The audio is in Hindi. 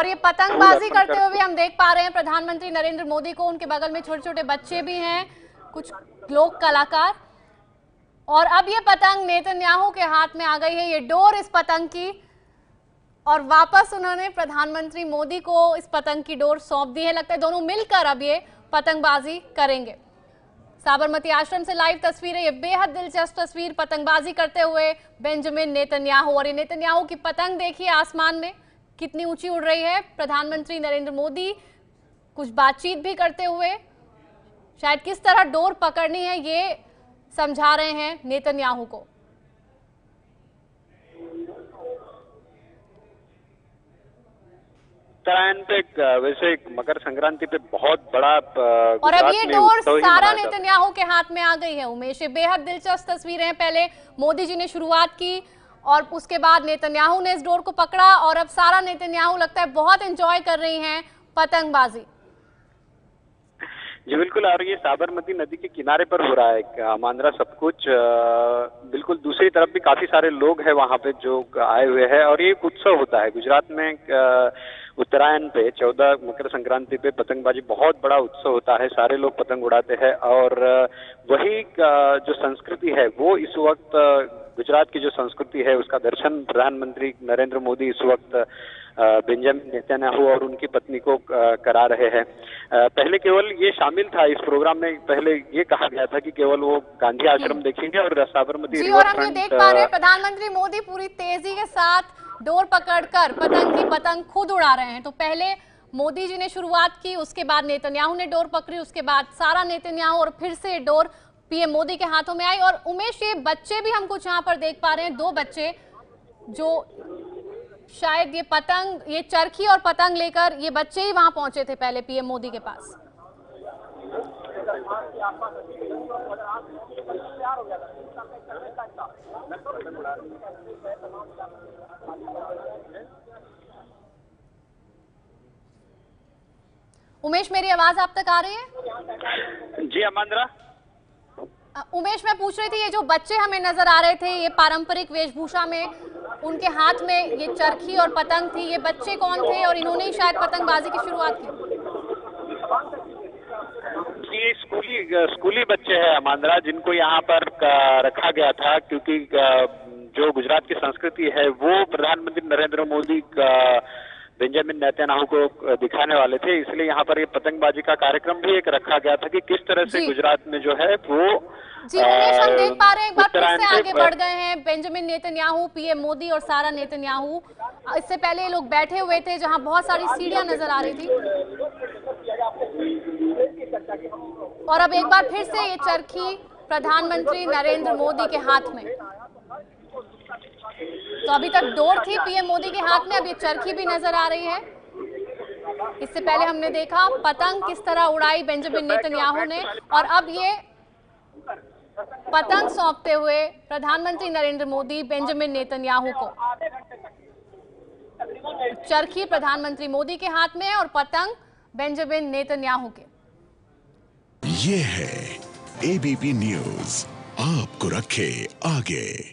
और ये पतंगबाजी करते हुए भी हम देख पा रहे हैं प्रधानमंत्री नरेंद्र मोदी को। उनके बगल में छोटे छोटे बच्चे भी हैं, कुछ लोक कलाकार। और अब ये पतंग नेतन्याहू के हाथ में आ गई है, ये डोर इस पतंग की, और वापस उन्होंने प्रधानमंत्री मोदी को इस पतंग की डोर सौंप दी है। लगता है दोनों मिलकर अब ये पतंगबाजी करेंगे। साबरमती आश्रम से लाइव तस्वीरें, ये बेहद दिलचस्प तस्वीर पतंगबाजी करते हुए बेंजामिन नेतन्याहू। और ये नेतन्याहू की पतंग देखिए आसमान में कितनी ऊंची उड़ रही है। प्रधानमंत्री नरेंद्र मोदी कुछ बातचीत भी करते हुए शायद किस तरह डोर पकड़नी है ये समझा रहे हैं नेतन्याहू को। उत्तरायण पे वैसे मकर संक्रांति पे बहुत बड़ा और अब ये डोर सारा नेतन्याहू के हाथ में आ गई है। उमेश, ये बेहद दिलचस्प तस्वीरें हैं। पहले मोदी जी ने शुरुआत की और उसके बाद नेतन्याहू ने इस डोर को पकड़ा, और अब सारा नेतन्याहू लगता है बहुत एंजॉय कर रही हैं पतंगबाजी। जी बिल्कुल, और ये साबरमती नदी के किनारे पर हो रहा है मांद्रा सब कुछ। बिल्कुल दूसरी तरफ भी काफी सारे लोग हैं वहां पे जो आए हुए हैं, और ये एक उत्सव होता है गुजरात में। उत्तरायण पे 14 मकर संक्रांति पे पतंगबाजी बहुत बड़ा उत्सव होता है, सारे लोग पतंग उड़ाते हैं। और वही जो संस्कृति है वो इस वक्त गुजरात की जो संस्कृति है उसका दर्शन प्रधानमंत्री नरेंद्र मोदी इस वक्त बेंजामिन नेतन्याहू और उनकी पत्नी को करा रहे हैं। पहले केवल ये शामिल था इस प्रोग्राम में, पहले ये कहा गया था कि केवल वो गांधी आश्रम देखेंगे और साबरमती जी। और हम ये देख पा रहे हैं प्रधानमंत्री मोदी पूरी तेजी के साथ डोर पकड़कर पतंग खुद उड़ा रहे हैं। तो पहले मोदी जी ने शुरुआत की, उसके बाद नेतन्याहू ने डोर पकड़ी, उसके बाद सारा नेतन्याहू, और फिर से डोर पीएम मोदी के हाथों में आई। और उमेश, ये बच्चे भी हम कुछ यहाँ पर देख पा रहे हैं, 2 बच्चे जो शायद ये चरखी और पतंग लेकर ये बच्चे ही वहां पहुंचे थे पहले पीएम मोदी के पास। उमेश, मेरी आवाज आप तक आ रही है? जी अमांद्रा। उमेश, मैं पूछ रही थी, ये जो बच्चे हमें नजर आ रहे थे ये पारंपरिक वेशभूषा में, उनके हाथ में ये चरखी और पतंग थी, ये बच्चे कौन थे और इन्होंने ही शायद पतंगबाजी की शुरुआत की? ये स्कूली बच्चे हैं अमांद्रा, जिनको यहाँ पर रखा गया था क्योंकि जो गुजरात की संस्कृति है वो प्रधानमंत्री नरेंद्र मोदी बेंजामिन नेतन्याहू को दिखाने वाले थे, इसलिए यहाँ पर ये पतंगबाजी का कार्यक्रम भी एक रखा गया था कि किस तरह से गुजरात में जो है वो जी। उमेश, हम देख पा रहे हैं एक बार फिर से आगे बढ़ गए हैं बेंजामिन नेतन्याहू, पीएम मोदी और सारा नेतन्याहू। इससे पहले ये लोग बैठे हुए थे जहां बहुत सारी सीढ़ियां नजर आ रही थी, और अब एक बार फिर से ये चरखी प्रधानमंत्री नरेंद्र मोदी के हाथ में। तो अभी तक डोर थी पीएम मोदी के हाथ में, अब ये चरखी भी नजर आ रही है। इससे पहले हमने देखा पतंग किस तरह उड़ाई बेंजामिन नेतन्याहू ने, और अब ये पतंग सौंपते हुए प्रधानमंत्री नरेंद्र मोदी बेंजामिन नेतन्याहू को। चरखी प्रधानमंत्री मोदी के हाथ में है और पतंग बेंजामिन नेतन्याहू के। ये है एबीपी न्यूज, आपको रखे आगे।